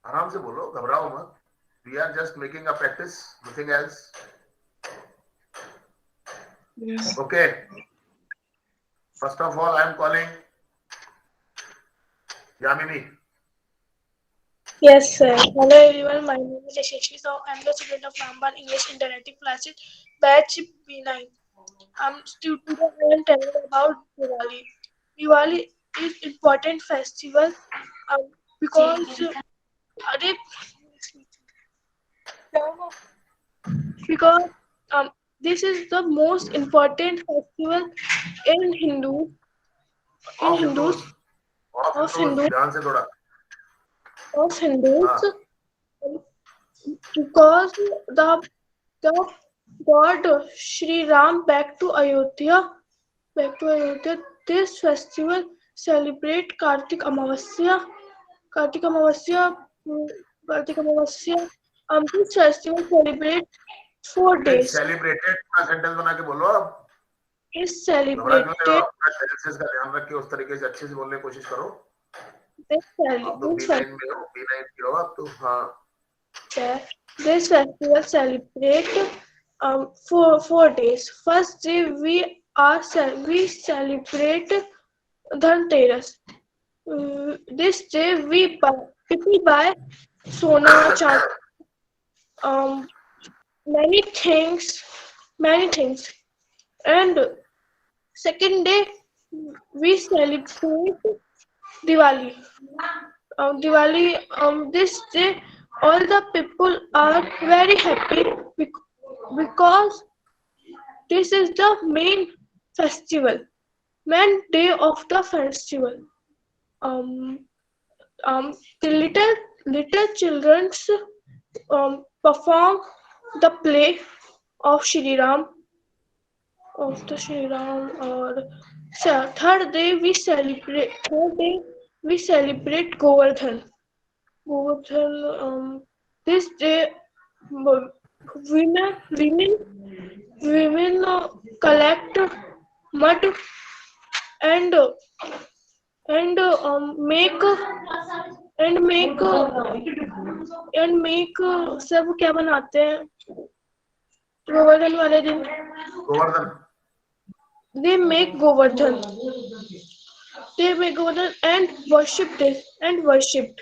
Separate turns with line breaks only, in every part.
आराम से बोलो, घबराओ मत. We are just making a practice, nothing else.
Yes.
Okay. First of all, I am calling Yamini.
Yes, sir. Hello everyone, my name is Yashashri. So I'm the student of Ramban English Interactive Classes, batch B9. Today I am telling about Diwali. Diwali is important festival because अरे, because this is the most important festival in in
Of Hindus.
Hindus
Of
of
Hindus.
Hindus
ध्यान से थोड़ा.
of Hindus
हाँ.
because the God Sri Ram back to Ayodhya. This festival celebrate Kartik Amavasya, mm, Kartik Amavasya. This festival celebrate 4 days.
Celebrated का sentence बना के बोलो अब.
Is
घबरा क्यों रहे हो?
celebrated.
अपना टेंसेस का ध्यान रख के उस तरीके से अच्छे से बोलने की कोशिश करो. आप तो
This
B9 में हो, B9 की हो आप तो. हाँ.
This festival celebrate 4 days. First day we celebrate Dhanteras. This day people buy sona, chand, um, many things, many things. And second day we celebrate Diwali. Diwali. This day all the people are very happy because this is the festival, main day of the festival. Um, the little childrens perform the play of Shri Ram of the Shri Ram. Or third day we celebrate. Third day we celebrate Govardhan. Govardhan. This day women women women collect mud and and make and make सब क्या बनाते हैं गोवर्धन वाले दिन.
Govardhan.
they make Govardhan they make Govardhan and worshipped.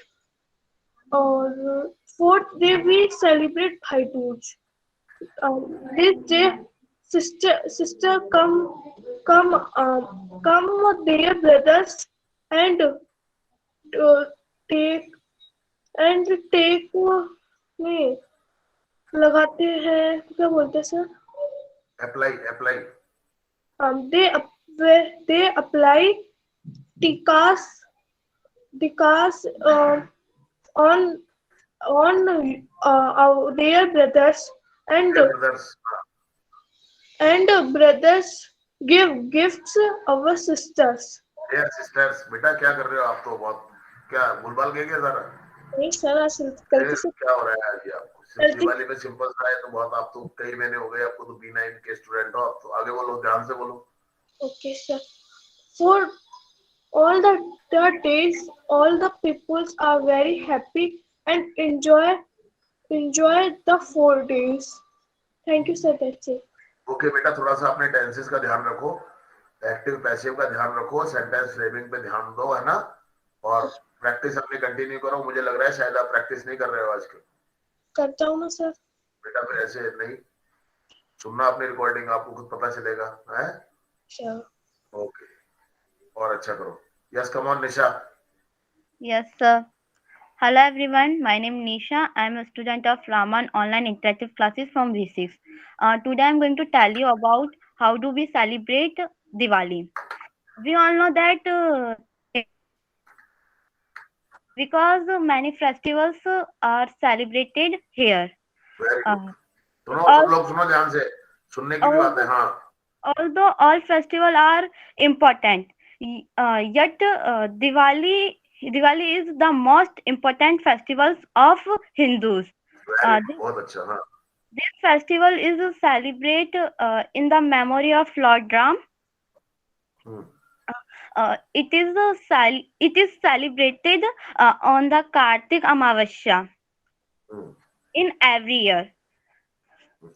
और fourth day we celebrate Bhai Dooj. This day sister come with their brothers and take take नहीं लगाते हैं क्या बोलते हैं sir.
Apply.
they they apply tikas tikas on their brothers and
Their brothers.
brothers give gifts our sisters.
Their sisters. बेटा क्या कर रहे हो आप तो बहुत. क्या भूलभाल गए क्या सारा?
नहीं सर
अरे
गलती से
क्या हो रहा है आज ये आपको? सिर्फ
गलती.
दिवाली में सिंपल सा है तो बहुत. आप तो कई महीने हो गए आपको तो B9 के स्टूडेंट हो आप तो. आगे बोलो, ध्यान से बोलो.
Okay sir. For all the days all the peoples are very happy and enjoy the 4 days. Thank you sir, that's it.
Okay बेटा, थोड़ा सा अपने टेंसेस का ध्यान रखो. एक्टिव पैसिव का ध्यान रखो. सेंटेंस फ्रेमिंग पे ध्यान दो, है ना. और प्रैक्टिस अपनी कंटिन्यू करो. मुझे लग रहा है शायद आप प्रैक्टिस नहीं कर रहे हो आजकल.
करता हूँ ना सर.
बेटा फिर ऐसे नहीं सुनना अपनी रिकॉर्डिंग. आपको खुद पता चलेगा. है.
Sure.
ओके. और अच्छा करो. Yes, come on Nisha.
Yes, sir. Hello everyone, my name is Nisha. I am a student of Raman Online Interactive Classes from V6. Today I am going to tell you about how do we celebrate Diwali. We all know that because many festivals are celebrated here.
Very
Uh,
good. सुनो सब
al-
लोग सुनो ध्यान से. सुनने की भी बात है.
although,
हाँ.
although all festivals are important, yet Diwali is the most important festivals of Hindus.
Very
This
बहुत अच्छा. हाँ.
This festival is celebrated in the memory of Lord Ram.
Hmm.
it is celebrated on the Kartik Amavasya
hmm,
in every year.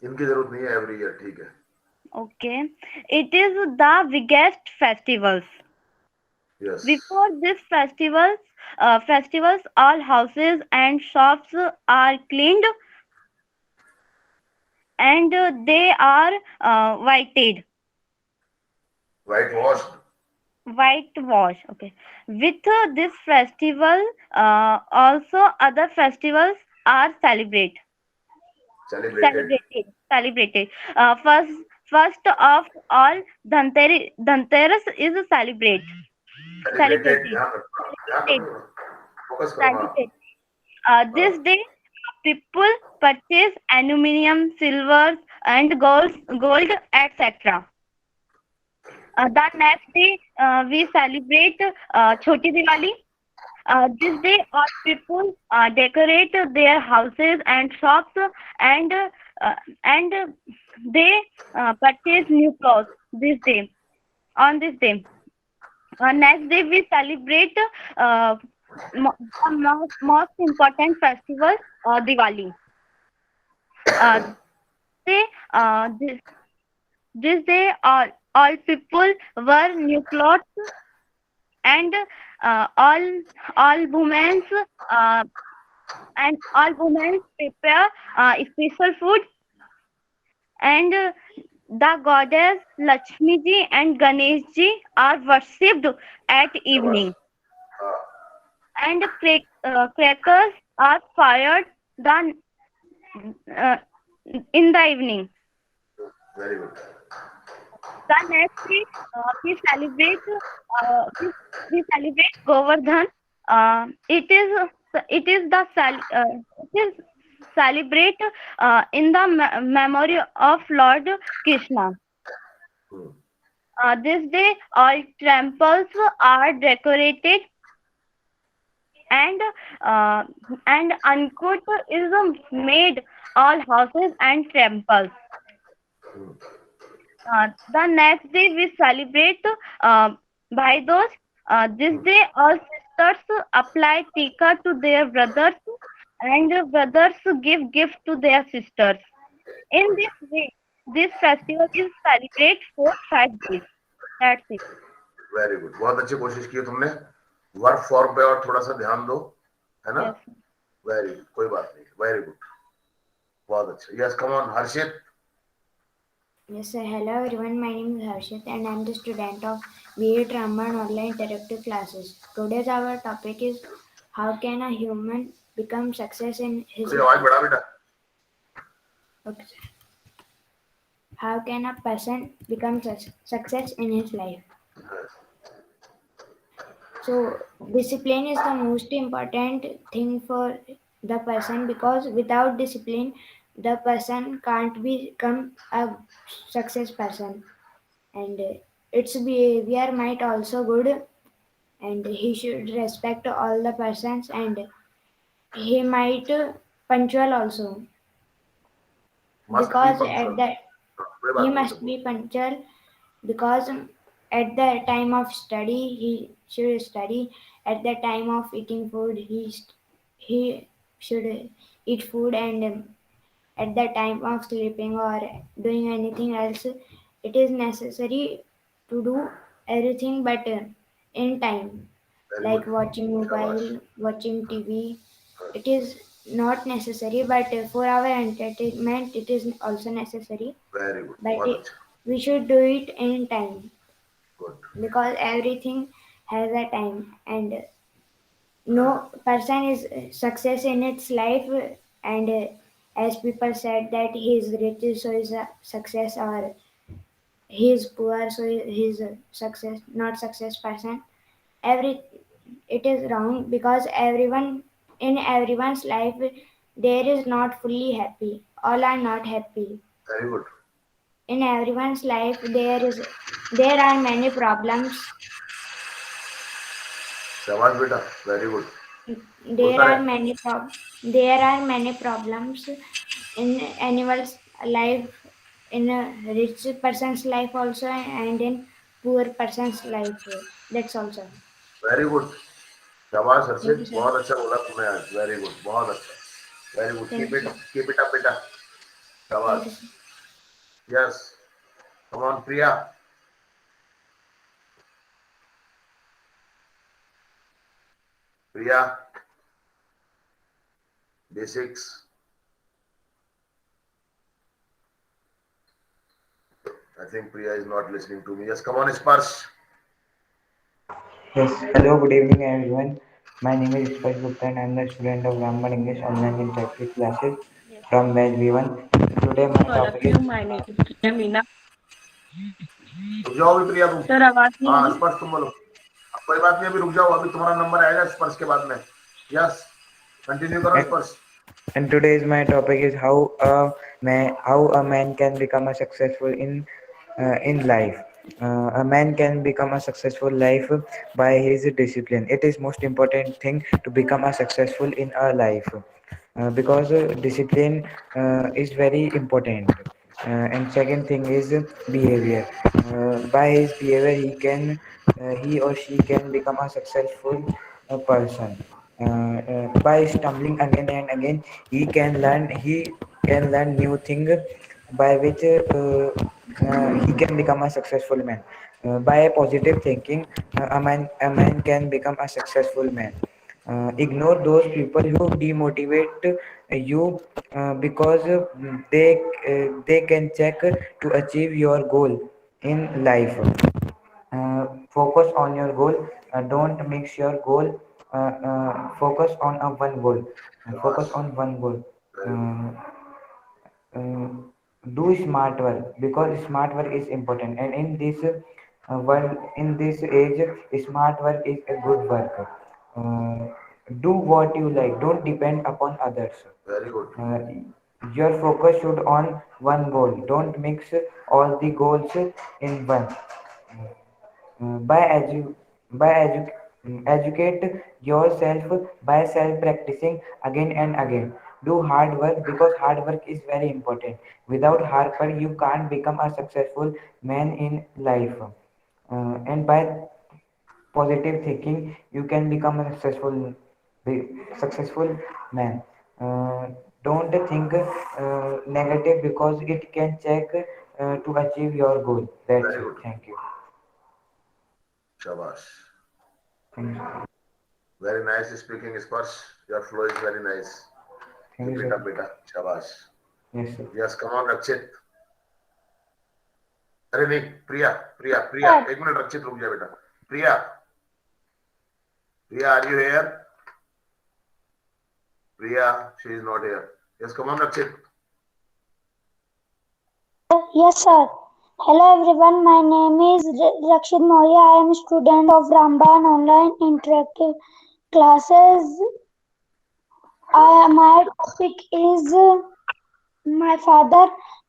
इनकी जरूरत नहीं है every year, ठीक है.
Okay, it is the biggest festivals.
Yes.
Before this festivals, all houses and shops are cleaned and they are whited.
White wash.
Whitewash. Okay. With this festival, also other festivals are
celebrated.
celebrated. First of all, Dhanteras is
celebrated.
celebrated.
ध्यान
Celebrated.
रखो. Focus करो. हाँ.
Celebrated.
हाँ.
This day, people purchase aluminium, silver, and gold, etc. The next day, we celebrate Choti Diwali. This day, all people decorate their houses and shops, and and they purchase new clothes this day. On this day, next day we celebrate the most important festival, Diwali. They, this day, all people wear new clothes and all women uh, all women prepare special food and the goddess Lakshmi ji and Ganesh ji are worshipped at evening
हाँ.
and crackers are fired the, uh, in the evening.
Very good.
The next day we celebrate Govardhan. It is the it is celebrate in the memory of Lord Krishna. This day all temples are decorated and Ankut is made all houses and temples. The next day we celebrate Bhai Dooj. This day all sisters apply tika to their brothers and brothers give gift to their sisters. In this way, this festival is celebrated for 5 days. That's it.
Very good. बहुत अच्छी कोशिश की तुमने. Work form पे और थोड़ा सा ध्यान दो, है ना.
Yes.
Very good. कोई बात नहीं. Very good. बहुत अच्छा. Yes, come on Harshit.
Yes, sir. Hello everyone. My name is Harshit and I am the student of B.Ed Raman Online Interactive Classes. Today's our topic is how can a human become success in his
थोड़ी आवाज
life?
बढ़ा बेटा.
Okay, sir. How can a person become success in his life? So discipline is the most important thing for the person because without discipline, the person can't become a success person. And its behavior might also good and he should respect all the persons and he might punctual also
must be
because
punctual.
at that
कोई
he
बात नहीं.
must be punctual because at the time of study he should study, at the time of eating food he should eat food, and at the time of sleeping or doing anything else it is necessary to do everything but in time,
very
like
good.
watching
शाबाश.
mobile, watching TV. It is not necessary but for our entertainment it is also necessary,
very good.
but
बहुत अच्छा.
we should do it in time
good.
because everything has a time and no person is success in its life, and as people said that he is rich so he is a success or he is poor so he is a success not success person. Every it is wrong because everyone in everyone's life there is not fully happy, all are not happy.
Very good.
In everyone's life there are many problems.
शाबाश बेटा. Very good.
There
होता
are
है.
there are many problems in anyone's life, in a rich person's life also and in poor person's life. That's all, sir.
Very good, शाबाश
Thank you,
Harshit,
sir.
बहुत अच्छा बोला तूने आज, very good, बहुत अच्छा, very good,
Thank you, sir.
Keep it up बेटा,
Thank you,
शाबाश.
sir.
Yes, come on Priya. Priya, basics. I think Priya is not listening to me. Yes, come on, Sparsh.
Yes, hello, good evening everyone. My name is Sparsh Gupta and I am the student of Ramban English Online Interactive Classes
Yes.
from batch B1. Today my
To all of
topic
you,
is
my name is Meena.
रुक जाओ अभी प्रिया तुम.
Sir आवाज नहीं आ
हाँ
रही?
स्पर्श तुम बोलो. अब कोई बात नहीं, अभी रुक जाओ, अभी तुम्हारा नंबर आएगा स्पर्श के बाद में. यस, कंटिन्यू करो
and,
स्पर्श.
and today's my topic is how a man can become a successful in life. A man can become a successful life by his discipline. It is most important thing to become a successful in our life. Because discipline is very important. And second thing is behavior. By his behavior he or she can become a successful person. By stumbling again and again he can learn new thing by which he can become a successful man. By positive thinking, a man can become a successful man. Ignore those people who demotivate you because they can check to achieve your goal in life. Focus on your goal. Don't mix your goal. Focus on a one goal. Focus
शाबाश,
on one goal.
Very good.
Uh, uh, do smart work because smart work is important, and in this world, in this age, smart work is a good work. uh, do what you like, don't depend upon others.
Very good.
uh, your focus should on one goal, don't mix all the goals in one. By educate yourself by self practicing again and again. Do hard work because hard work is very important. Without hard work you can't become a successful man in life. And by positive thinking you can become a successful man. uh, don't think negative because it can check to achieve your goal. That's
very
it.
Good.
Thank you.
शाबाश.
Thank you.
Very nice speaking Sparsh. Your flow is very nice.
Thank
keep
you,
it
sir.
Up बेटा, शाबाश.
Yes, sir.
Yes, come on Rakshit. अरे नहीं, प्रिया, प्रिया, प्रिया,
Sir,
एक minute, रक्षित रुक जा बेटा. Priya, Priya, are you here? Priya, she is not here. Yes, come on Rakshit.
Yes, sir. Hello, everyone. My name is Rakshit Maurya. I am a student of Ramban Online Interactive Classes. My topic is my father.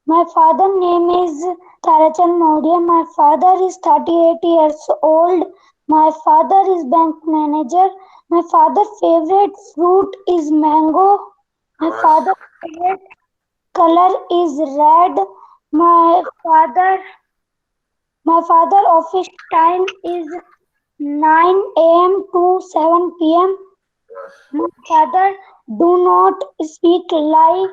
My father name is Tarachand Maurya. My father is 38 years old. My father is bank manager. My father's favorite fruit is mango. My
शाबाश.
father's favorite color is red. My father my father office time is 9 a.m. to 7 p.m.
शाबाश.
My father do not speak lie.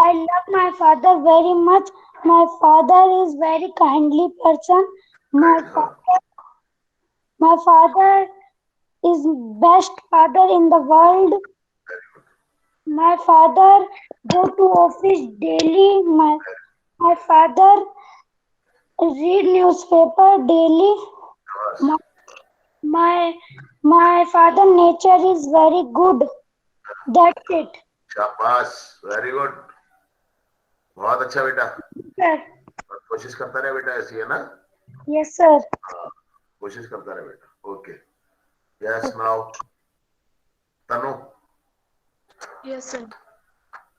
I love my father very much. My father is very kindly person. My
right. हाँ,
my father is best father in the world. My father go to office daily. My father read newspaper daily.
शाबाश.
My my my father nature is very good. That's it.
शाबाश, very good. बहुत अच्छा बेटा.
Sir.
और कोशिश करता रहे बेटा, ऐसी है ना.
Yes, sir.
हाँ, कोशिश करता रहे बेटा. Okay. Yes, now Tanu.
yes, sir.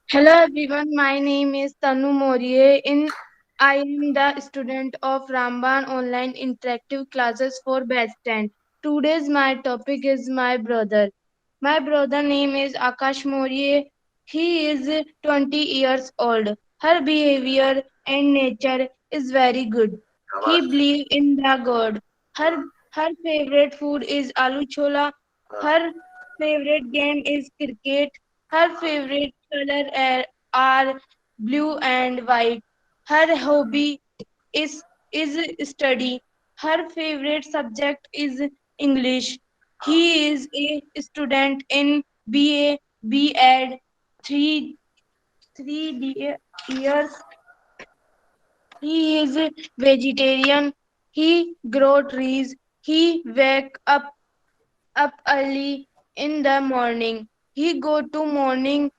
Hello, everyone. My name is Tanu Morie. I am the student of Ramban Online Interactive Classes for Batch 10. Today's my topic is my brother. My brother name is Akash Morie. He is 20 years old. Her behavior and nature is very good. He
शाबाश.
believes in the God. Her Her favorite food is aloo chola. Her favorite game is cricket. Her favorite color are blue and white. Her hobby is is study. Her favorite subject is English. He is a student in BA B.Ed. Three years. He is a vegetarian. He grow trees. He wake up early in the morning. He go to morning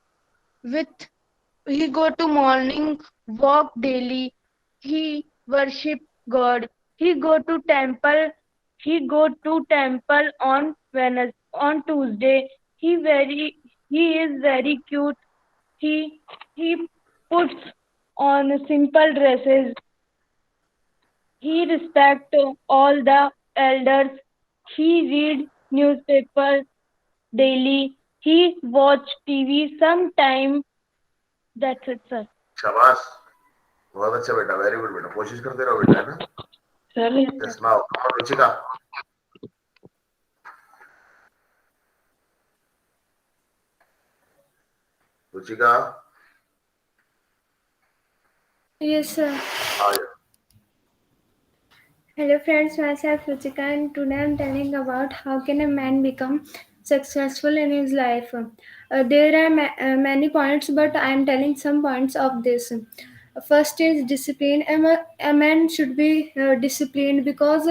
with he go to morning walk daily. He worship God. He go to temple. He go to temple on on Tuesday. He is very cute. He he puts on simple dresses. He respect all the elders. He read newspaper daily. He watch TV sometime. That's it, sir.
शाबाश, बहुत अच्छा बेटा, very good बेटा, कोशिश करते रहो बेटा, है ना?
Sir,
Yes, now come on, Ruchika. Ruchika,
Yes, sir.
आ जाओ.
Hello, friends. Myself Ruchika, and today I'm telling about how can a man become successful in his life. There are many points, but I'm telling some points of this. First is discipline. A man should be disciplined because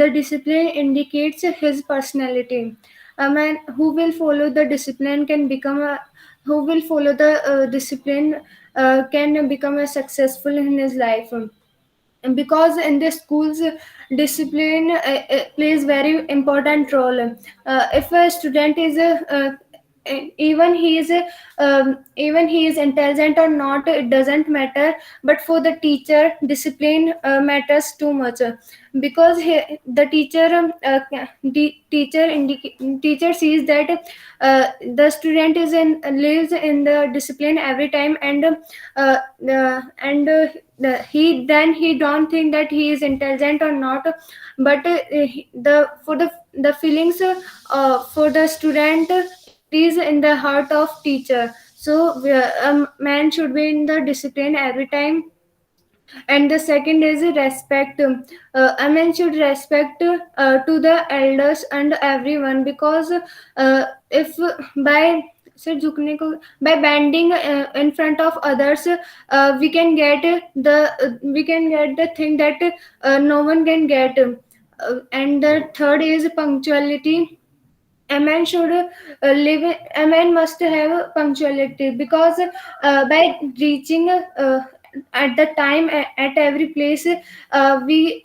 the discipline indicates his personality. A man who will follow the discipline can become a who will follow the discipline can become a successful in his life, because in the schools discipline plays very important role. If a student is even he is even he is intelligent or not, it doesn't matter, but for the teacher discipline matters too much, because the teacher teacher sees that the student is in lives in the discipline every time, and he don't think that he is intelligent or not, but the feelings for the student is in the heart of teacher. So a man should be in the discipline every time. And the second is respect. A man should respect to the elders and everyone, because if by सिर झुकने को by bending in front of others, we can get the thing that no one can get. And the third is punctuality. A man should a man must have punctuality, because by reaching at the time at every place, we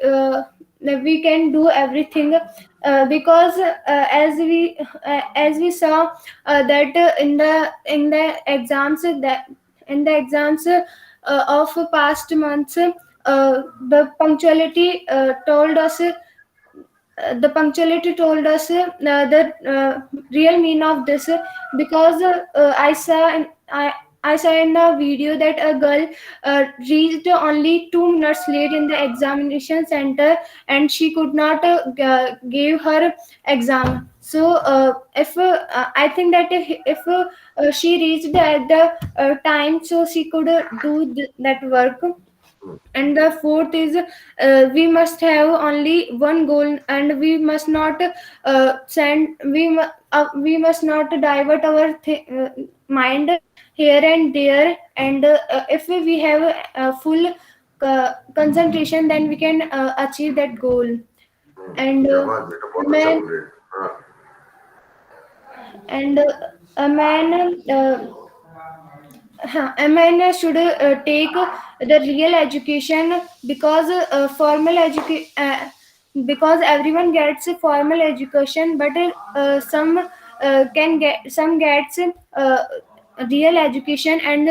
can do everything, because as we saw that in the exams that in the exams of past months, the punctuality told us the punctuality told us the real meaning of this, because I saw in the video that a girl reached only 2 minutes late in the examination center, and she could not give her exam. So I think that if she reached at the time, so she could do that work. And the fourth is we must have only one goal, and we must not we must not divert our mind here and there. And if we have full concentration, then we can achieve that goal. And
शाबाश बेटा, बहुत अच्छा
man
बोल रहे हैं. हाँ.
and a man a man should take the real education, because because everyone gets a formal education, but some gets real education. And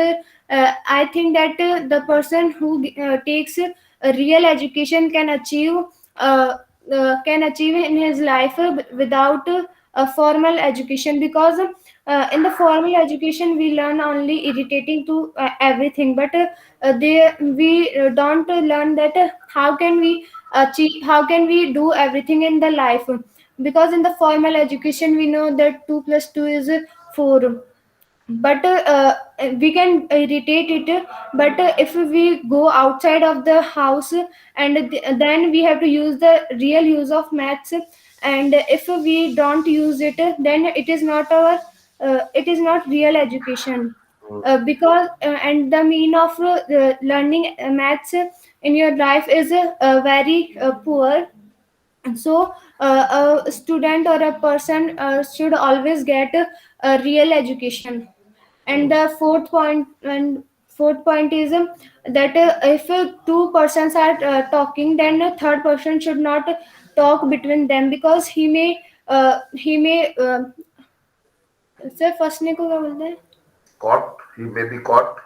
I think that the person who takes a real education can achieve in his life without formal education, because in the formal education we learn only irritating to everything, but we don't learn that how can we achieve, how can we do everything in the life, because in the formal education we know that 2 plus 2 is 4, but we can irritate it, but if we go outside of the house, and then we have to use the real use of maths, and if we don't use it, then it is not our it is not real education, because and the mean of learning maths in your life is very poor. So a student or a person should always get a real education. And the fourth point is that if two persons are talking, then a third person should not talk between them, because he may sir फंसने को क्या बोलते हैं,
Caught, he may be caught.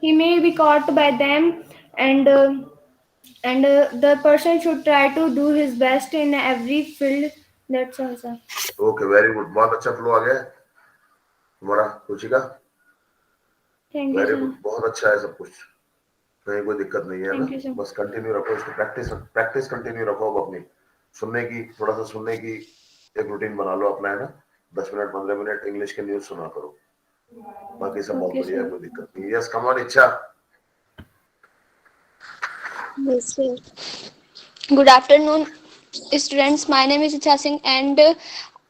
he may be caught by them, and the person should try to do his best in every field. That's all, sir.
Okay, very good. बहुत अच्छा flow आ गया है तुम्हारा Ruchika.
Thank you,
very
sir.
Good, बहुत अच्छा है सब कुछ, कहीं कोई दिक्कत नहीं है
Thank you,
ना.
sir.
बस कंटिन्यू रखो इसको, प्रैक्टिस कंटिन्यू रखो. अब अपनी सुनने की, थोड़ा सा सुनने की एक रूटीन बना लो अपना, है ना. 10 मिनट 15 मिनट इंग्लिश के न्यूज सुना करो, बाकी सब बहुत
Okay,
बढ़िया है,
sir.
कोई दिक्कत नहीं. यस, कम ऑन इच्छा.
Yes, sir. Good afternoon, students. My name is Icha Singh, and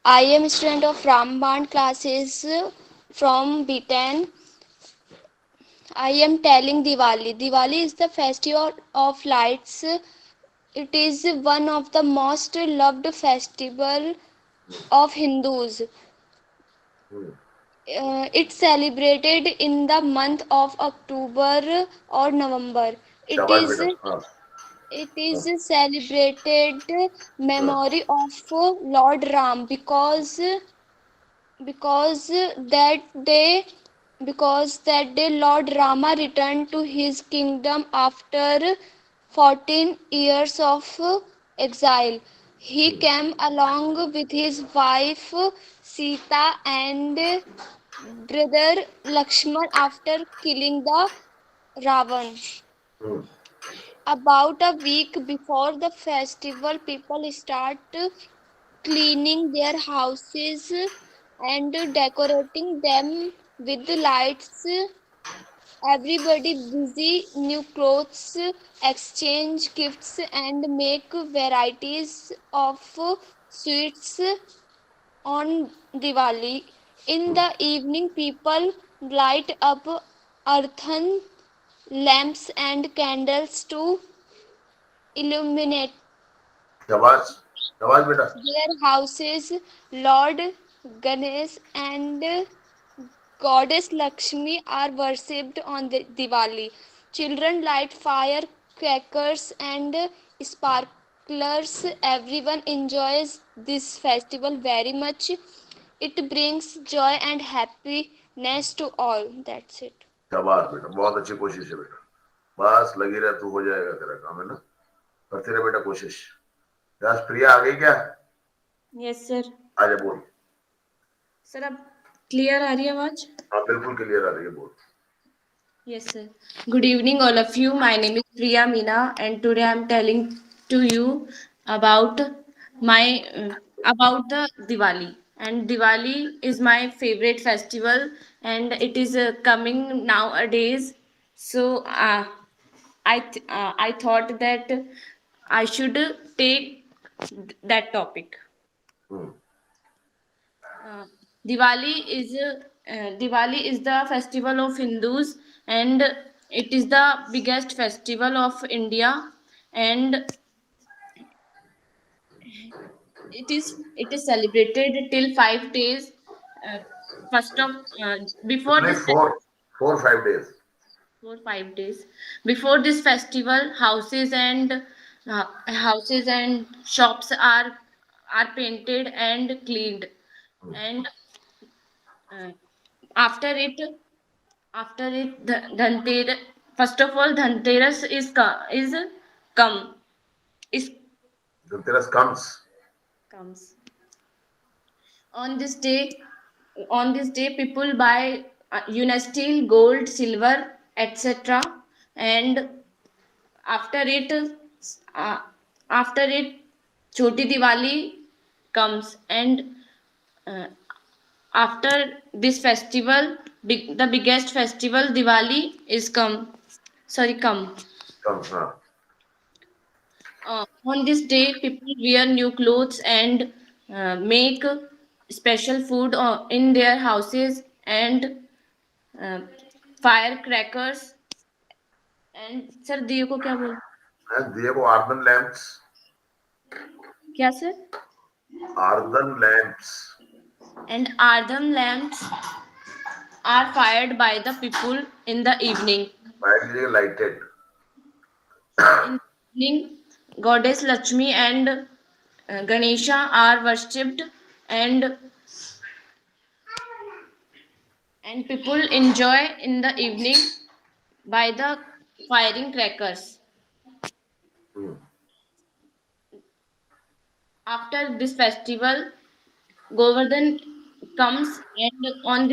I am a student of Ramband classes from B10. I am telling Diwali. Diwali is the festival of lights. It is one of the most loved festival of Hindus. It's celebrated in the month of October or November. It
शाबाश
is
बेटा. हाँ
it is celebrated memory of Lord Ram, because that day because that day Lord Rama returned to his kingdom after 14 years of exile. He came along with his wife Sita and brother Lakshman after killing the Ravan. About a week before the festival, people start cleaning their houses and decorating them with lights. Everybody busy new clothes, exchange gifts, and make varieties of sweets on Diwali. In the evening, people light up earthen lamps and candles to illuminate
शाबाश शाबाश बेटा.
their houses. Lord Ganesh and Goddess Lakshmi are worshipped on the Diwali. Children light firecrackers and sparklers. Everyone enjoys this festival very much. It brings joy and happiness to all. That's it.
शाबाश बेटा, बहुत अच्छी कोशिश है बेटा. बस लगी रह, तू हो जाएगा, तेरा काम है ना. करते रहे बेटा कोशिश. यस, प्रिया आ गई क्या?
Yes sir.
आजा बोल.
सर अब क्लियर आ रही है आवाज?
हाँ बिल्कुल क्लियर आ रही है, बोल.
Yes, sir. Good evening, all of you. My name is Priya Meena, and today I'm telling to you about my about the Diwali. And Diwali is my favorite festival, and it is coming nowadays. So I thought that I should take that topic. Uh, Diwali is the festival of Hindus, and it is the biggest festival of India, and it is celebrated till 5 days. Uh, first of before
नहीं,
this
4-5 days.
4 5 days before this festival, houses and shops are painted and cleaned, and uh, after it the Dhanteras. First of all, Dhanteras come is
Dhanteras comes.
comes On this day, people buy steel, gold, silver, etc. And after it, uh, after it, Choti Diwali comes, and uh, after this festival, the biggest festival, Diwali, is come. Sorry, come.
Comes, हाँ.
On this day, people wear new clothes and make special food in their houses and uh, firecrackers. And sir दिए को क्या बोल
And दिए को earthen lamps.
क्या sir?
Earthen lamps.
And earthen lamps are fired by the people in the evening.
Brightly lighted.
In the evening, goddess Lakshmi and Ganesha are worshipped, and people enjoy in the evening by the firing crackers.
Hmm.
After this festival, Govardhan comes, and on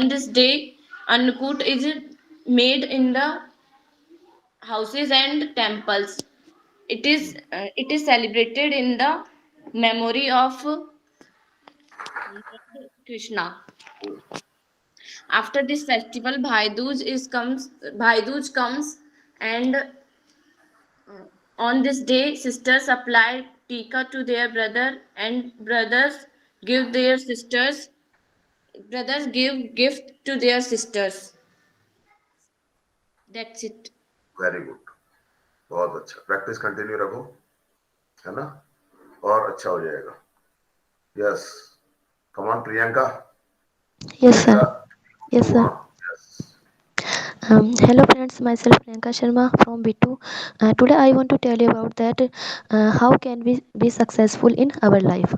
this day, Annakut is made in the houses and temples. It is celebrated in the memory of Lord Krishna. After this festival, Bhai Dooj comes, and on this day, sisters apply tika to their brother, and give their sisters brothers give gift to their sisters. That's it.
Very good. बहुत अच्छा. Practice continue रखो, है ना? और अच्छा हो जाएगा. Yes. Come on, Priyanka.
Yes, sir.
Priyanka,
Yes,
go
sir.
on. Yes.
Hello friends, myself Priyanka Sharma from B2. Today I want to tell you about that how can we be successful in our life.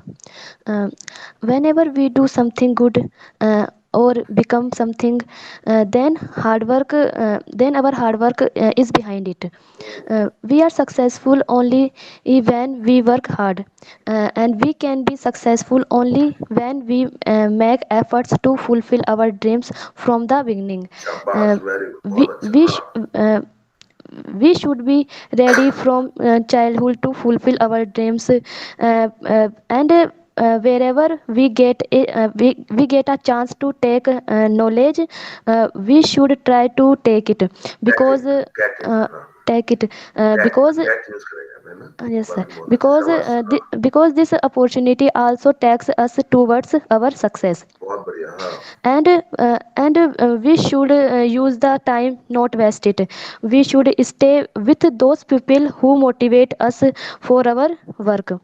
Uh, Whenever we do something good or become something, then our hard work is behind it. We are successful only when we work hard, and we can be successful only when we make efforts to fulfill our dreams from the beginning.
शाबाश.
Uh,
Very good.
we,
बहुत अच्छा.
we, sh-
हाँ.
uh, we should be ready from childhood to fulfill our dreams, and wherever we get a chance to take knowledge, we should try to take it,
Get
because
it. Get it. हाँ.
take it because
Get use करेगा, है ना?
yes sir,
बहुत अच्छा. शाबाश. हाँ.
because this opportunity also takes us towards our success,
बहुत बढ़िया. हाँ.
and we should use the time, not waste it. We should stay with those people who motivate us for our work.
Very good.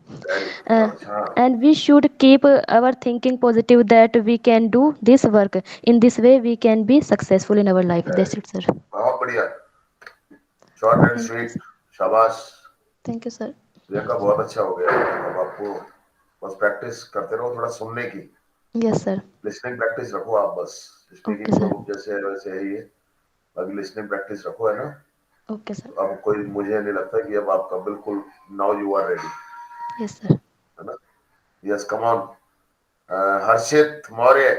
uh,
बहुत अच्छा. हाँ.
and we should keep our thinking positive that we can do this work. In this way we can be successful in our life.
Very
That's it, sir.
बहुत बढ़िया. Short and
Thank you,
sweet.
sir.
शाबाश.
Thank you, sir.
Priyanka बहुत अच्छा हो गया. अब आपको बस प्रैक्टिस करते रहो, थोड़ा सुनने की.
Yes, sir.
लिसनिंग प्रैक्टिस रखो आप बस.
Okay,
speaking
sir.
तो जैसे है वैसे है ही है. अभी लिसनिंग प्रैक्टिस रखो, है ना?
Okay, sir.
अब कोई मुझे नहीं लगता कि अब आपका बिल्कुल now you are ready,
Yes, sir.
है ना? Yes, come on. Harshit Maurya.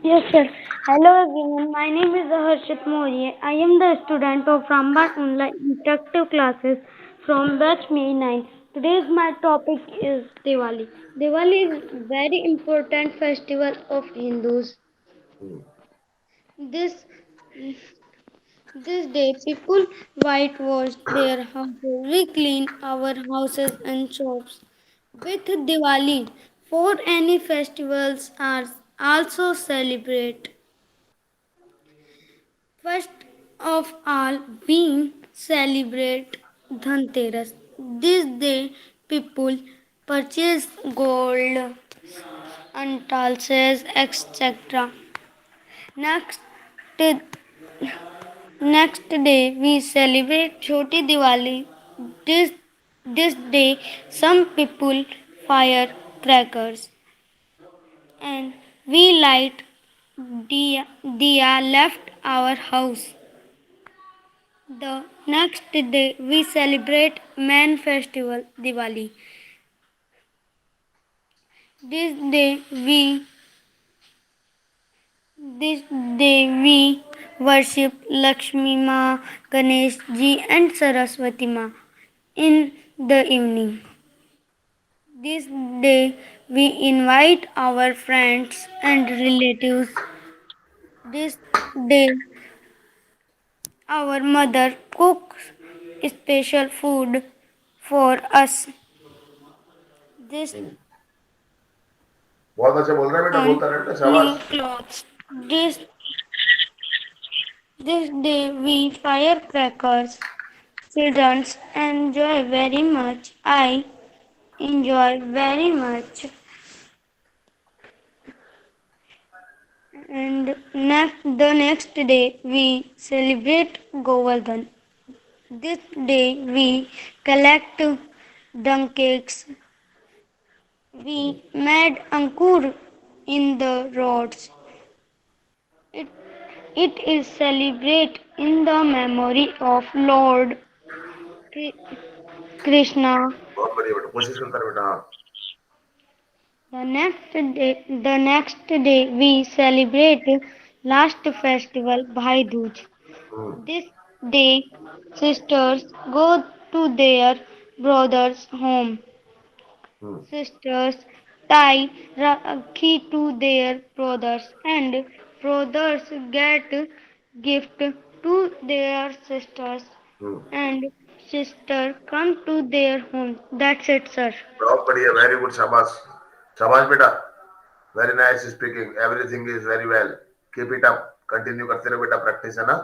Yes, sir. Hello everyone. My name is Harshit Moria. I am the student of Ramban Online Interactive Classes from batch May 9. Today's my topic is Diwali. Diwali is very important festival of Hindus. This this day people whitewash their houses. We clean our houses and shops. With Diwali, for any festivals are also celebrate. First of all, we celebrate Dhanteras. This day, people purchase gold, antalses, etc. Next, next day, we celebrate Choti Diwali. This day, some people fire crackers and we light diya left our house. The next day we celebrate main festival Diwali. This day we this day we worship Lakshmi Ma, Ganesh Ji and Saraswati Ma in the evening. This day we invite our friends and relatives. This day our mother cooks special food for us. This
बहुत अच्छा बोल रहा है बेटा,
on
बोलता रहता,
new
शाबाश।
clothes. This day we firecrackers. Children enjoy very much. I enjoy very much. And the next day we celebrate Govardhan. This day we collect dung cakes. We made ankur in the roads. It, it is celebrate in the memory of Lord Krishna.
बहुत बढ़िया बेटा, कोशिश करता रहे बेटा। हाँ,
The next day we celebrate last festival Bhai Dooj. This day sisters go to their brother's home. Sisters tie Rakhi to their brothers and brothers get gift to their sisters and sister come to their home. That's it, sir.
बहुत बढ़िया, very good, शाबाश, शाबाश बेटा, very nice speaking, everything is very well, keep it up, continue करते रहो बेटा, practice है ना।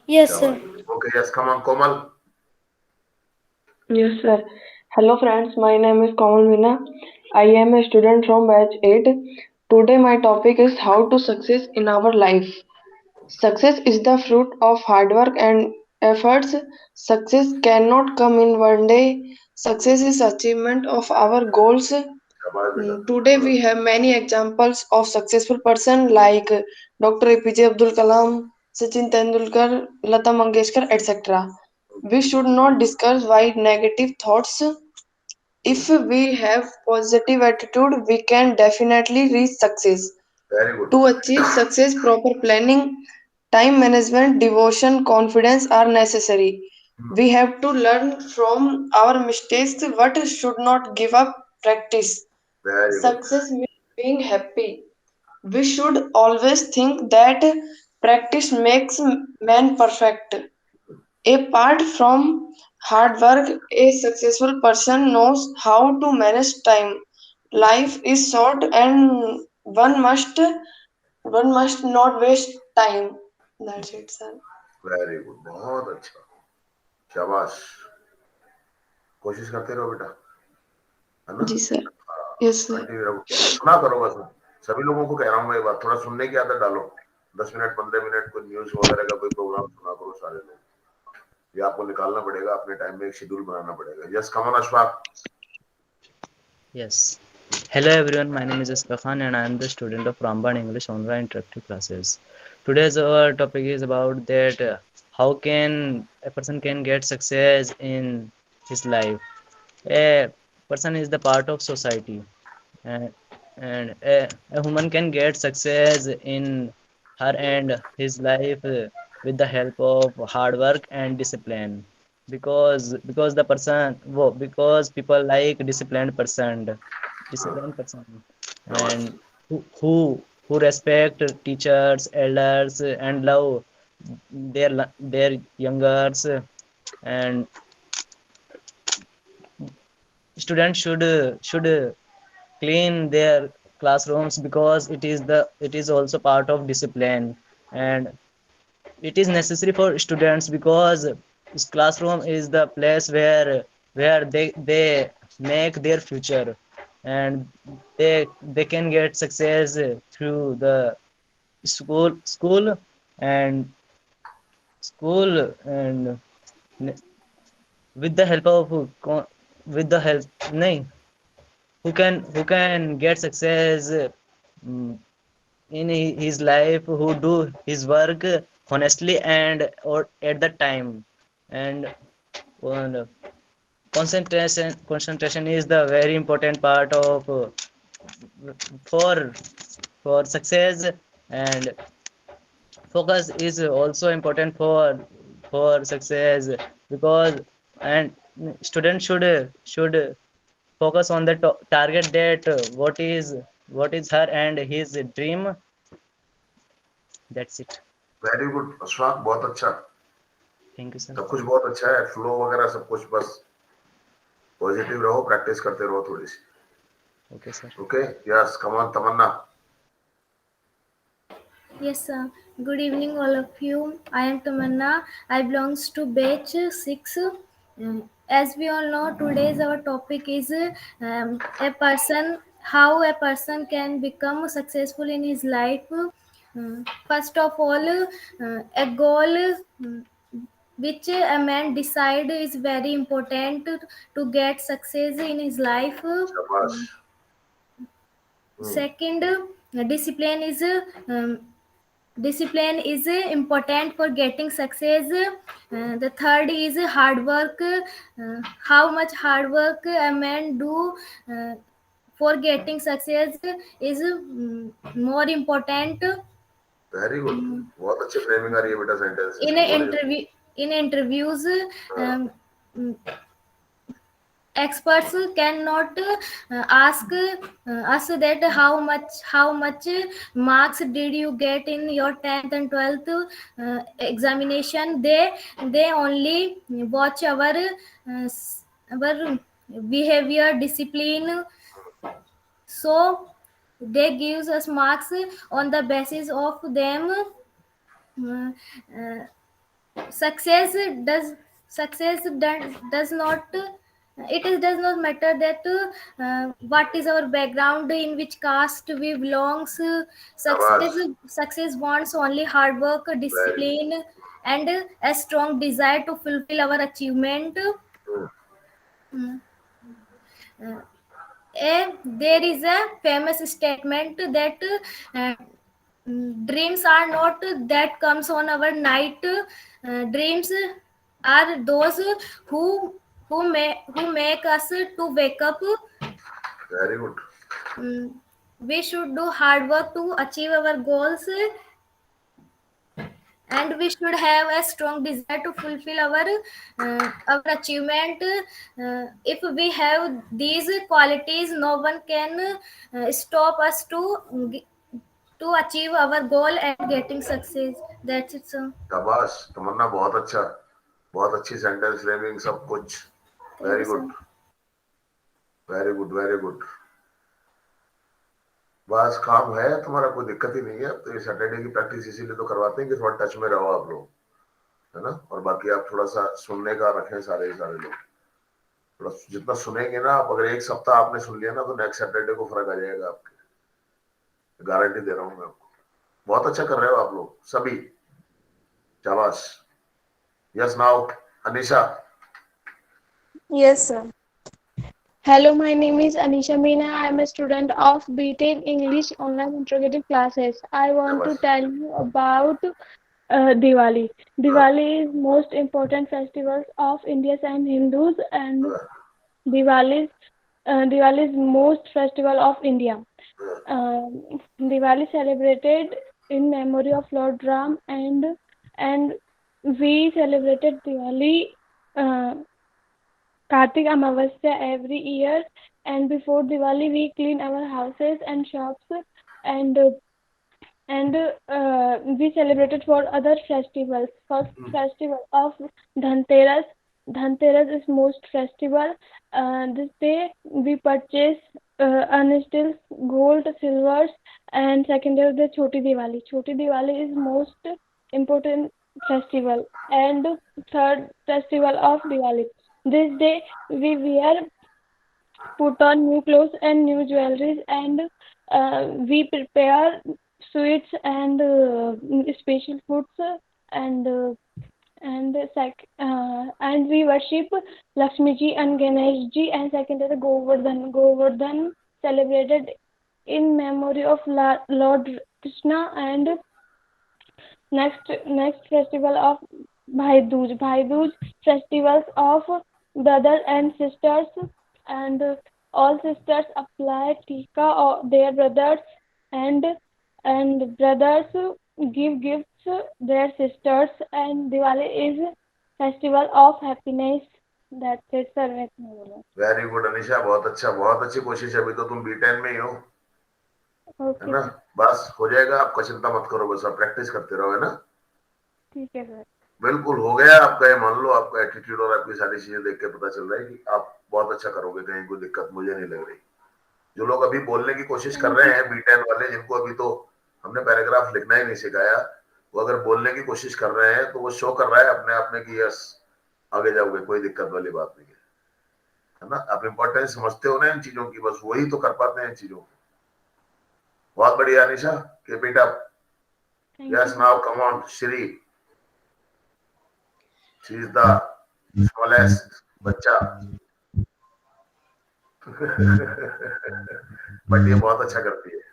Yes, sir.
Okay, yes, come on Komal.
Yes, sir. Hello, friends. My name is Kamal Meena. I am a student from batch 8. Today, my topic is how to success in our life. Success is the fruit of hard work and efforts. Success cannot come in one day. Success is achievement of our goals. Today, we have many examples of successful person like Dr. APJ Abdul Kalam, Sachin Tendulkar, Lata Mangeshkar, etc. We should not discuss why negative thoughts. If we have positive attitude, we can definitely reach success.
Very good,
To achieve success, proper planning, time management, devotion, confidence are necessary. We have to learn from our mistakes what should not give up practice.
Very good,
Success means being happy. We should always think that practice makes man perfect. Apart from hard work, a successful person knows how to manage time. Life is short and one must not waste time. That's it, sir.
Very good, बहुत अच्छा, शाबाश, कोशिश करते रहो बेटा, है ना।
जी sir. Yes, sir.
Continue रहो, सुना करो बस, सभी लोगों को कह रहा हूँ मैं ये बात, थोड़ा सुनने की आदत डालो, 10 मिनट 15 मिनट कोई न्यूज वगैरह का कोई प्रोग्राम सुना करो सारे लोग, ये आपको निकालना पड़ेगा, अपने टाइम में एक शेड्यूल बनाना पड़ेगा। Yes, come on Ashfaq.
Yes. Hello everyone, my name is Asfa Khan and I am the student of Ramban English online interactive classes. Today's our topic is about that how can a person can get success in his life. A person is the part of society and, and a woman can get success in her and his life with the help of hard work and discipline because the person because people like disciplined person and who respect teachers elders and love their youngers and students should clean their classrooms because it is also part of discipline and it is necessary for students because this classroom is the place where they make their future and they can get success through the school and school and with the help of with the help nahi, who can get success mm, in his life who do his work honestly and or at the time and concentration is the very important part of for success, and focus is also important for success, because and student should focus on the target, that what is her and his dream. That's it.
Very good Ashfaq, बहुत अच्छा,
Thank you, sir.
सब कुछ बहुत अच्छा है, flow वगैरह सब कुछ, बस पॉजिटिव रहो, प्रैक्टिस करते रहो थोड़ी सी.
Okay, sir.
Okay, yes, come on Tamanna.
Yes, sir. Good evening, all of you. I am Tamanna. I belongs to batch 6. As we all know, today's our topic is a person, how a person can become successful in his life. First of all, a goal which a man decide is very important to get success in his life.
शाबाश.
Second, discipline is discipline is important for getting success. The third is hard work. How much hard work a man do for getting success is more important.
Very good, बहुत अच्छी framing आ रही है बेटा sentence.
In interviews, experts cannot ask us that how much marks did you get in your 10th and 12th examination. They only watch our behavior, discipline, so they gives us marks on the basis of them. Success does not, does not matter that what is our background, in which caste we belongs. Success wants only hard work, discipline, and a strong desire to fulfill our achievement. There is a famous statement that dreams are not that comes on our night. Dreams are those who make us to wake up.
Very good.
We should do hard work to achieve our goals, and we should have a strong desire to fulfill our achievement. If we have these qualities, no one can stop us to achieve our goal and getting success. That's it, sir.
शाबाश तमन्ना, बहुत अच्छा, बहुत अच्छी sentence framing, सब कुछ. Very good, very good, very good. बस काम है तुम्हारा, कोई दिक्कत ही नहीं है. तो ये सैटरडे की प्रैक्टिस इसीलिए तो करवाते हैं कि थोड़ा टच में रहो आप लोग, है ना. और बाकी आप थोड़ा सा सुनने का रखें, सारे लोग थोड़ा जितना सुनेंगे ना आप, अगर एक सप्ताह आपने सुन लिया ना, तो नेक्स्ट सैटरडे को फर्क आ जाएगा आपके, गारंटी दे रहा हूँ मैं आपको. बहुत अच्छा कर रहे हो आप लोग सभी, शाबाश. Yes, now Anisha.
Yes, sir. Hello, my name is Anisha Meena. I am a student of BTech English online interrogative classes. I want to tell you about Diwali. Diwali is most important festivals of Indians and Hindus, and Diwali is most festival of India. Diwali celebrated in memory of Lord Ram, and we celebrated Diwali Kartik Amavasya every year, and before Diwali we clean our houses and shops, and we celebrated for other festivals. First festival of Dhanteras. Dhanteras is most festival. This day we purchase unstills, gold, silvers, and second is the Choti Diwali. Choti Diwali is most important festival, and third festival of Diwali. This day we put on new clothes and new jewelries, and we prepare sweets and special foods, and we worship Lakshmi ji and Ganesh ji, and second is the Govardhan. Govardhan celebrated in memory of Lord Krishna, and next festival of Bhai Dooj. Bhai Dooj festivals of
brothers and sisters, and all sisters apply tika or their brothers, and brothers give gifts their sisters, and Diwali is festival of happiness. That's it, sir. मैं इतना बोला.
Very good Anisha, बहुत अच्छा, बहुत अच्छी कोशिश है। अभी तो तुम B10 में ही हो, है
ओके
ना? बस हो जाएगा, आपका चिंता मत करो, बस आप प्रैक्टिस करते रहो, है ना?
ठीक है सर.
बिल्कुल हो गया आपका, ये मान लो। आपका एटीट्यूड और आपकी सारी चीजें देख के पता चल रहा है कि आप बहुत अच्छा करोगे, कहीं कोई दिक्कत मुझे नहीं लग रही। जो लोग अभी बोलने की कोशिश कर रहे हैं B10 वाले, जिनको अभी तो हमने पैराग्राफ लिखना ही नहीं सिखाया, वो अगर बोलने की कोशिश कर रहे हैं तो वो शो कर रहा है अपने आप में कि यस आगे जाओगे, कोई दिक्कत वाली बात नहीं है ना? आप इंपॉर्टेंस समझते हो ना इन चीजों की, बस वही तो कर पाते हैं इन चीजों को। बहुत बढ़िया Anisha, keep it up. Yes, now come on Shri. She is the smallest बच्चा। बट ये बहुत अच्छा करती है,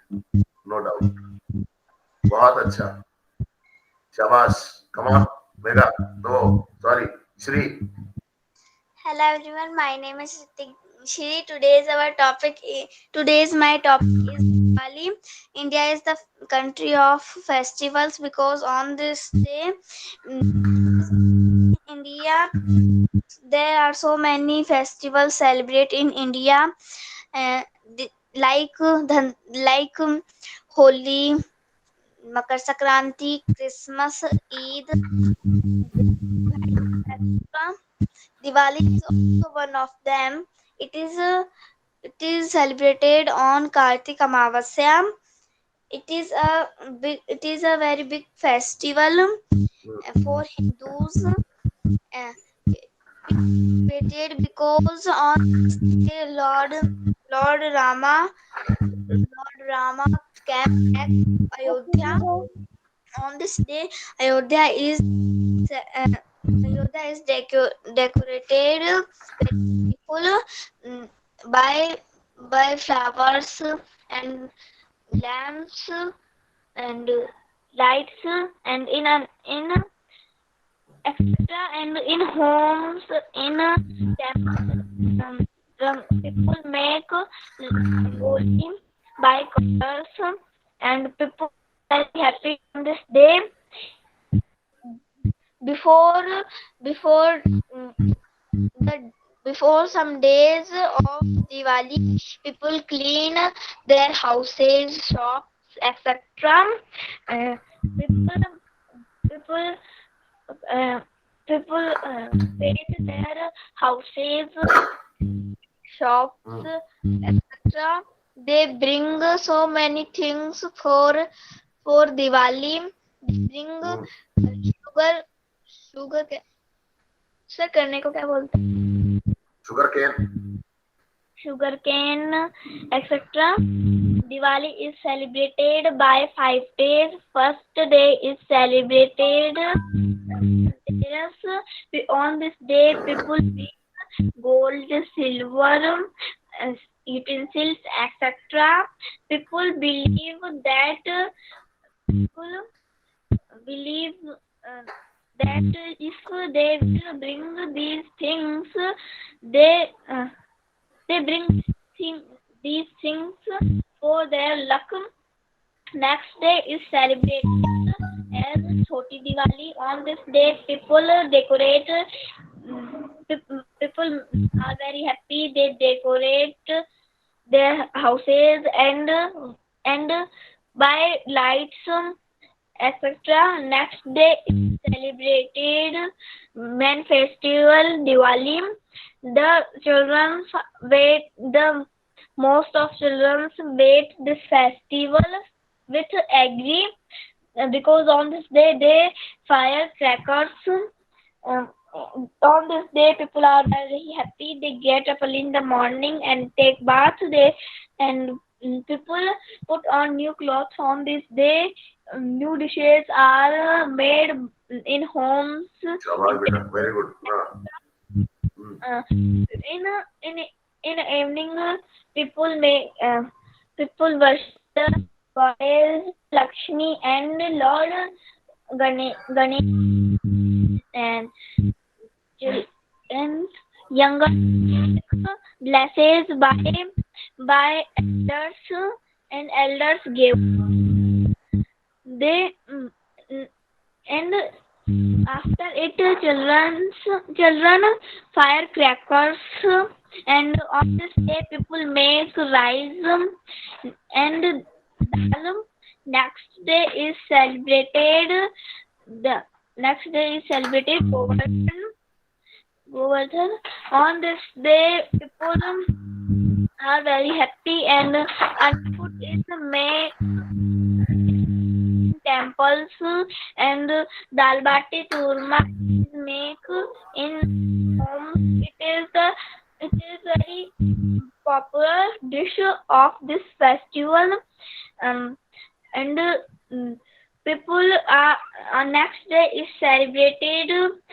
नो डाउट, बहुत अच्छा, शाबाश। Come on Megha, no sorry, Shri.
Hello everyone, my name is Shri. Today's my topic is Diwali. India is the country of festivals because on this day India there are so many festivals celebrate in India, like Holi, Makar Sankranti, Christmas, Eid, Diwali is also one of them. It is celebrated on Kartik Amavasya. It is a very big festival for Hindus. Celebrated because on this day Lord Rama came back to Ayodhya. On this day, Ayodhya is decorated very beautiful by flowers and lamps and lights, and in etc. And in homes, in temples, people make rangoli by colors, and people are happy on this day. Before some days of Diwali, people clean their houses, shops, etc. People paint their houses, shops, etc. They bring so many things for Diwali. They bring sugar के सर करने को क्या बोलते हैं? Sugarcane etcetera. Diwali is celebrated by 5 days. First day is celebrated on this day. People bring gold, silver, utensils, etc. People believe that if they will bring these things, they bring these things for their luck. Next day is celebrated as Choti Diwali. On this day, people decorate. People are very happy. They decorate their houses and by lights, etc. Next day is celebrated main festival Diwali. Most of children wait this festival with agree because on this day they fire crackers. On this day people are very happy. They get up early in the morning and take bath. And people put on new clothes on this day. New dishes are made in homes.
Very good.
In evening, people worship Goddess Lakshmi and Lord Ganesh, and younger blesses by elders, and elders give. They and after it, children firecrackers, and on this day people make rice and dal. Next day is celebrated. The next day is celebrated Govardhan. On this day, people are very happy, and food is made in temples, and dal bati churma is made in homes. It is very popular dish of this festival, and people next day is celebrated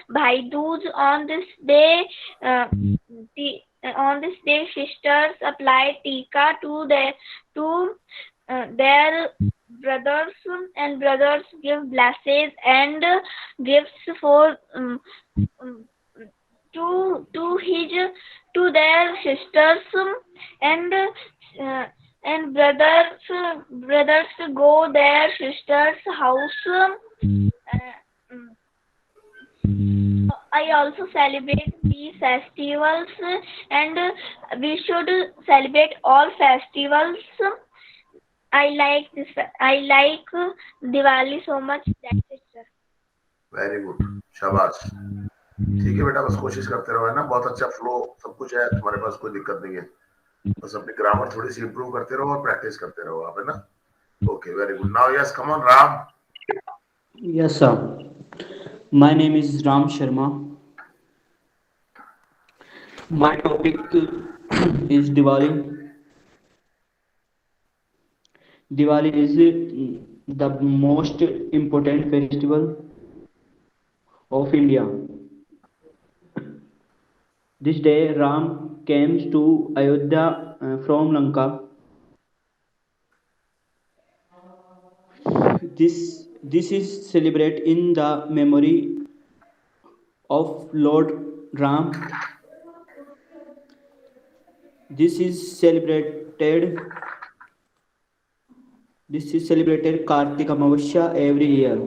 Bhai Dooj. On this day, sisters apply tika to their brothers, and brothers give blessings and gifts for to their sisters, and brothers go their sisters' house. I also celebrate these festivals, and we should celebrate all festivals. I like Diwali so much. That's it, sir.
Very good, शाबाश। ठीक है बेटा, बस कोशिश करते रहो, है ना। बहुत अच्छा फ्लो सब कुछ है तुम्हारे पास, कोई दिक्कत नहीं है। बस अपनी ग्रामर थोड़ी सी इंप्रूव करते रहो और प्रैक्टिस करते रहो आप, है ना। Okay, very good. Now yes, come on Ram.
Yes, sir. My name is Ram Sharma. My topic is Diwali. Diwali is the most important festival of India. This day, Ram came to Ayodhya from Lanka. This is celebrated in the memory of Lord Ram. This is celebrated Kartik Amavasya every year.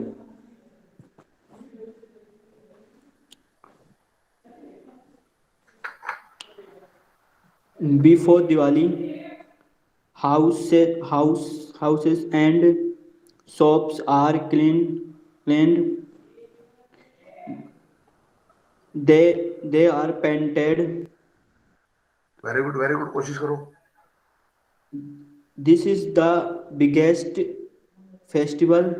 Before Diwali, houses and shops are cleaned. They are painted.
Very good, very good, कोशिश करो।
This is the biggest festival.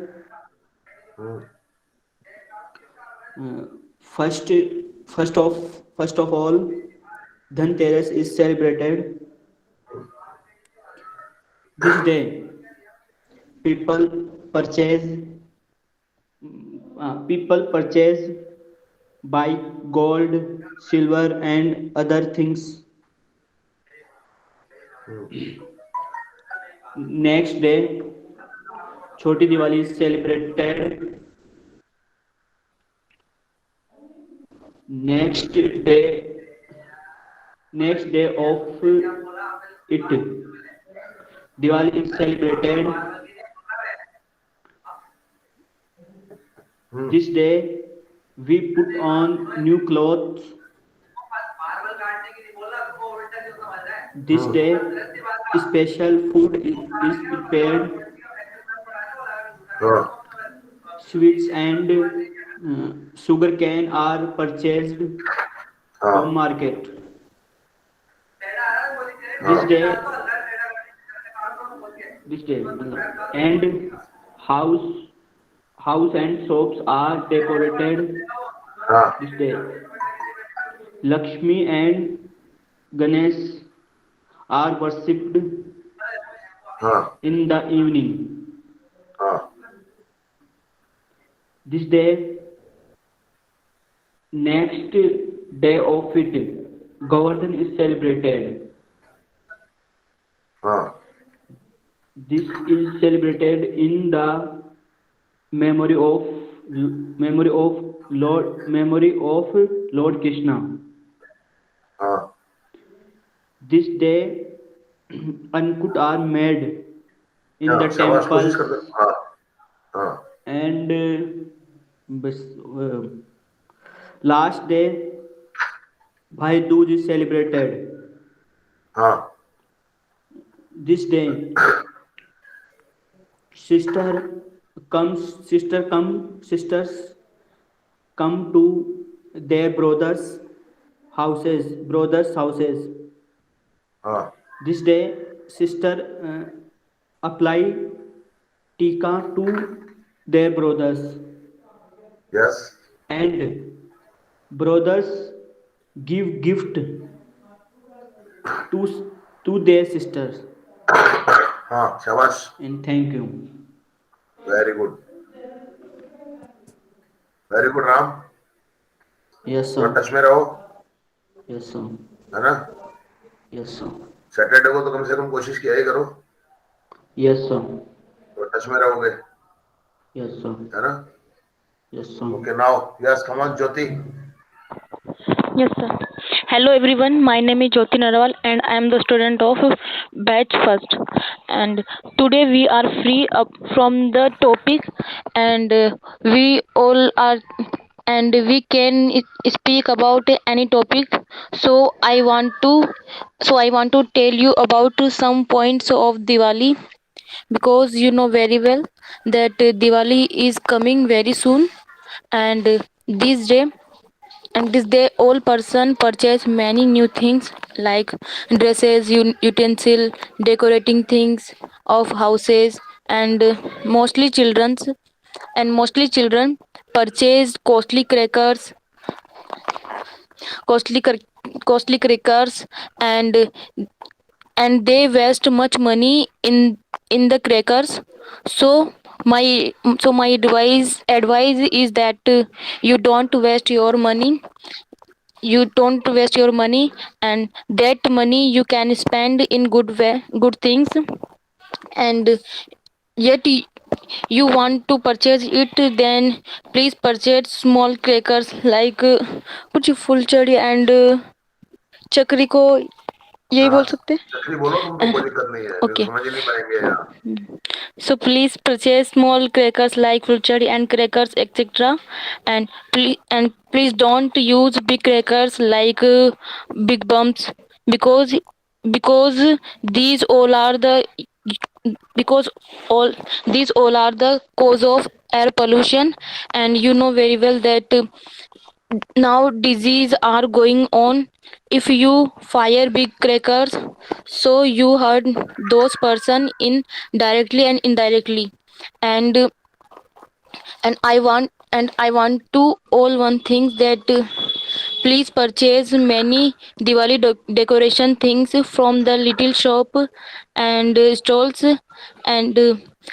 First of all, Dhanteras is celebrated. This day, people purchase buy gold, silver, and other things. Next day, Choti Diwali is celebrated. Next day of it, Diwali is celebrated. This day, we put on new clothes. This day, special food is prepared. Sweets and sugar cane are purchased from market. This day, and house and shops are decorated. This day, Lakshmi and Ganesh are worshipped in the evening. This day, next day of it, Govardhan is celebrated. This is celebrated in the memory of Lord Krishna.
हाँ
This day, Ankut are made in the
शाबाश, कोशिश
temple,
करते। हाँ हाँ
and बस, last day, Bhai Dooj is celebrated.
हाँ
This day, sisters come to their brothers' houses.
हाँ
This day, sister apply tika to their brothers,
yes
and brothers give gift to their sisters.
हाँ शाबाश,
And thank you.
Very good Ram.
Yes,
थोड़ा
sir.
Touch में रहो,
Yes, sir.
है ना।
Yes, sir.
Saturday को तो कम से कम कोशिश किया ही करो,
Yes, sir.
तो टच में रहोगे,
Yes, sir.
है ना।
Yes, sir.
Okay now yes come on Jyoti.
Yes, sir. Hello everyone, my name is Jyoti Narwal and I am the student of batch first. And today we are free up from the topic, and we all are, and we can speak about any topic. So I want to tell you about some points of Diwali, because you know very well that Diwali is coming very soon, and this day all person purchase many new things like dresses, utensil, decorating things of houses, and mostly children purchase costly crack- costly crackers, and they waste much money in the crackers. So my advice is that you don't waste your money, and that money you can spend in good things. And yet you want to purchase it, then please purchase small crackers like कुछ फुलचड़ी and चक्री को यही
हाँ
बोल सकते
चक्री बोलो, तुमको कोई दिक्कत नहीं है, नहीं तो
okay.
समझ ही नहीं पाएंगे यहाँ।
So please purchase small crackers like fulchari and crackers etc. And please don't use big crackers like big bumps, because because these all are the because all these all are the cause of air pollution. And you know very well that now disease are going on if you fire big crackers, so you hurt those person in directly and indirectly. And and i want and i want to all one thing that please purchase many Diwali decoration things from the little shop and stalls, and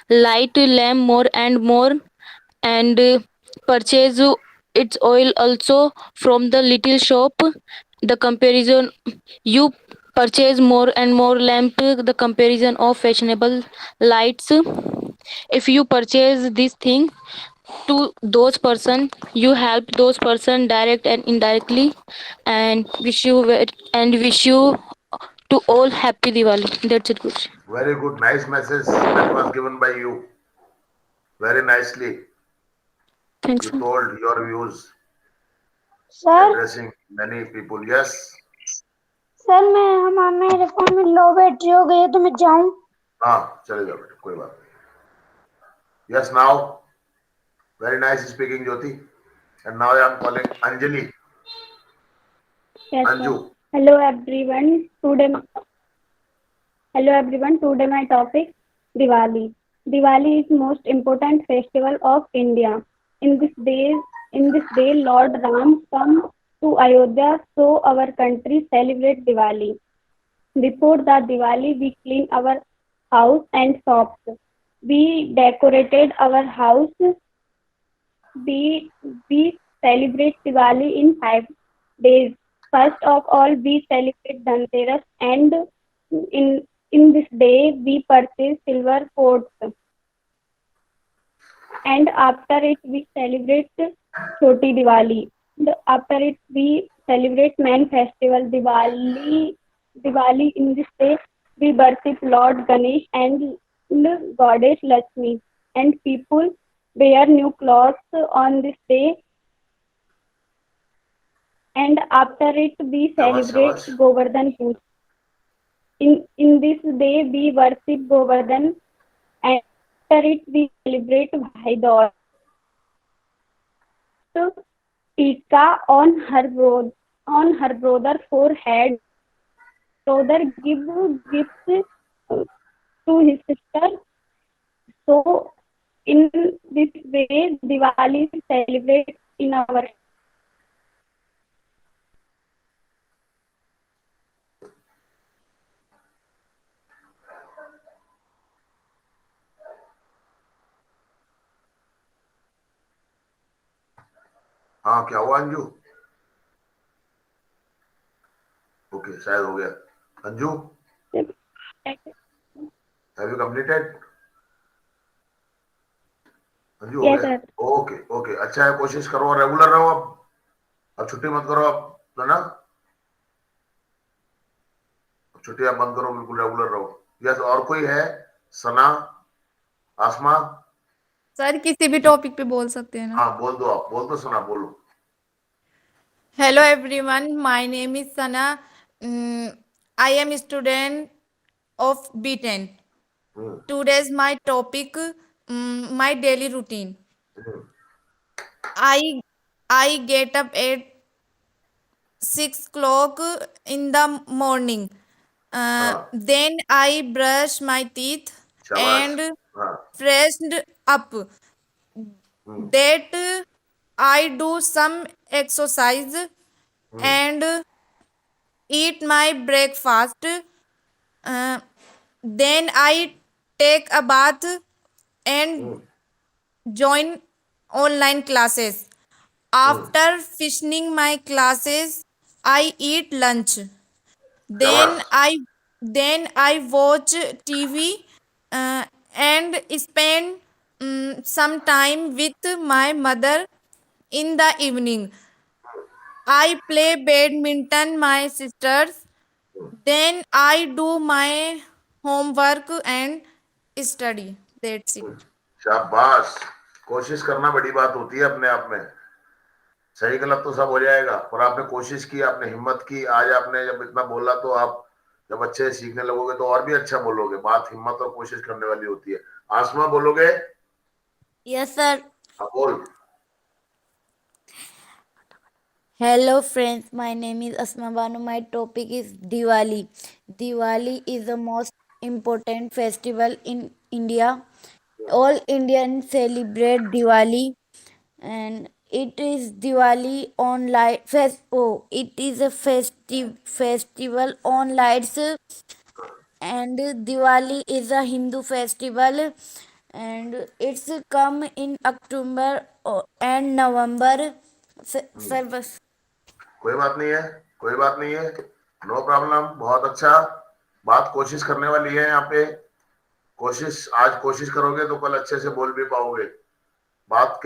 light lamp more and more, and purchase its oil also from the little shop. The comparison you purchase more and more lamp, the comparison of fashionable lights. If you purchase this thing to those person, you help those person direct and indirectly. And wish you to all happy Diwali. That's it, Guruji.
Very good, nice message that was given by you. Very nicely.
Thanks,
You
sir.
told your views,
sir
addressing many people. Yes.
Sir मैं मेरे phone में लो battery हो गई है तो मैं जाऊं?
हाँ चले जाओ बेटा, कोई बात नहीं। Yes now. Very nice speaking, Jyoti. And now I am calling Anjali.
Yes,
Anju.
sir. Hello everyone. Today my topic Diwali. Diwali is most important festival of India. In this day, Lord Ram come to Ayodhya, so our country celebrate Diwali. Before the Diwali, we clean our house and shops. We decorated our house. We celebrate Diwali in 5 days. First of all, we celebrate Dhanteras, and in this day we purchase silver pots. And after it, we celebrate Choti Diwali. after it we celebrate main festival Diwali. In this day we worship Lord Ganesh and Goddess Lakshmi, and people wear new clothes on this day. And after it we celebrate Govardhan Puja. In this day we worship Govardhan, and after it we celebrate Bhai Dooj. Tika on her brother forehead. Brother give gifts to his sister. So in this way Diwali is celebrated in our.
हाँ, क्या हुआ Anju? Okay, शायद हो गया। Anju, have you completed? Anju हो गया? Okay okay, अच्छा है, कोशिश करो, रेगुलर रहो। अब छुट्टी मत करो, अब है ना, छुट्टियां बंद करो, बिल्कुल रेगुलर रहो। यस, और कोई है? सना, आसमा?
सर किसी भी टॉपिक पे बोल सकते हैं ना?
हाँ, बोल दो, आप बोल दो, सना बोलो।
Hello everyone, my name is Sana. I am a student of B10. Today's my topic, my daily routine. I get up at 6 o'clock in the morning. Then I brush my teeth and freshened up. That I do some exercise and eat my breakfast. Then I take a bath and join online classes. After finishing my classes, I eat lunch. Then I watch TV and spend some time with my mother in the evening. I play badminton my sisters. Then I do my homework and study. That's it.
शाबाश, कोशिश करना बड़ी बात होती है अपने आप में। सही गलत तो सब हो जाएगा, पर आपने कोशिश की, आपने हिम्मत की। आज आपने जब इतना बोला तो आप जब अच्छे सीखने लगोगे तो और भी अच्छा बोलोगे। बात हिम्मत और कोशिश करने वाली होती है। आसमा, बोलोगे?
Yes sir.
हाँ, बोल।
Hello friends, my name is Asma Banu. My topic is Diwali. Diwali is the most important festival in India. All Indians celebrate Diwali, and it is Diwali on light. It is a festival on lights, and Diwali is a Hindu festival, and it's come in October and November. Sir, बस।
कोई बात नहीं है, कोई बात नहीं है, no problem. बहुत अच्छा, बात कोशिश करने वाली है यहाँ पे। कोशिश आज कोशिश करोगे तो कल अच्छे से बोल भी पाओगे। बात